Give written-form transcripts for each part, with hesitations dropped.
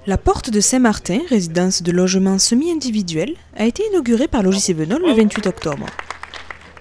La porte de Saint-Martin, résidence de logement semi-individuel, a été inaugurée par Logis Evenol le 28 octobre.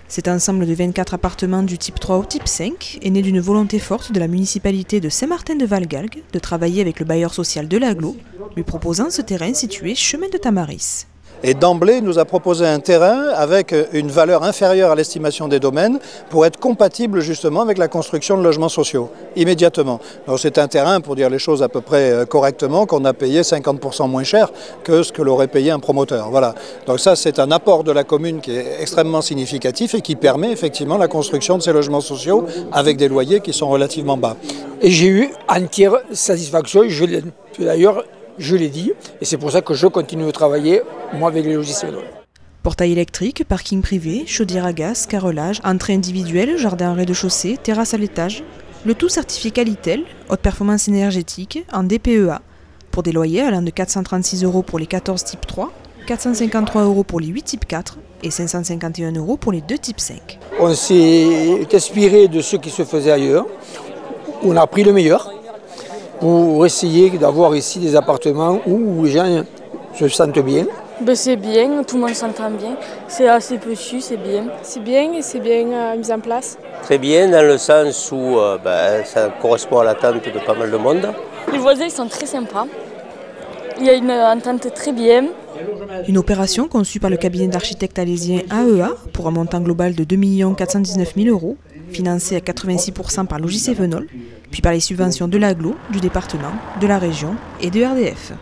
Cet ensemble de 24 appartements du type 3 au type 5 est né d'une volonté forte de la municipalité de Saint-Martin-de-Valgalgues de travailler avec le bailleur social de l'Agglo, lui proposant ce terrain situé chemin de Tamaris. Et d'emblée, il nous a proposé un terrain avec une valeur inférieure à l'estimation des domaines pour être compatible justement avec la construction de logements sociaux, immédiatement. Donc c'est un terrain, pour dire les choses à peu près correctement, qu'on a payé 50% moins cher que ce que l'aurait payé un promoteur. Voilà. Donc ça, c'est un apport de la commune qui est extrêmement significatif et qui permet effectivement la construction de ces logements sociaux avec des loyers qui sont relativement bas. Et j'ai eu entière satisfaction, d'ailleurs, je l'ai dit, et c'est pour ça que je continue de travailler, moi, avec les Logis Evenol. Portail électrique, parking privé, chaudière à gaz, carrelage, entrée individuelle, jardin en rez-de-chaussée, terrasse à l'étage. Le tout certifié Qualitel, haute performance énergétique, en DPEA, pour des loyers allant de 436 € pour les 14 type 3, 453 € pour les 8 type 4 et 551 € pour les 2 type 5. On s'est inspiré de ce qui se faisait ailleurs, on a pris le meilleur, pour essayer d'avoir ici des appartements où les gens se sentent bien. C'est bien, tout le monde s'entend bien, c'est assez petit, c'est bien. C'est bien et c'est bien mis en place. Très bien dans le sens où ça correspond à l'attente de pas mal de monde. Les voisins sont très sympas, il y a une entente très bien. Une opération conçue par le cabinet d'architectes alésien AEA pour un montant global de 2 419 000 €, financée à 86% par Logis Evenol, puis par les subventions de l'Agglo, du département, de la région et de RDF.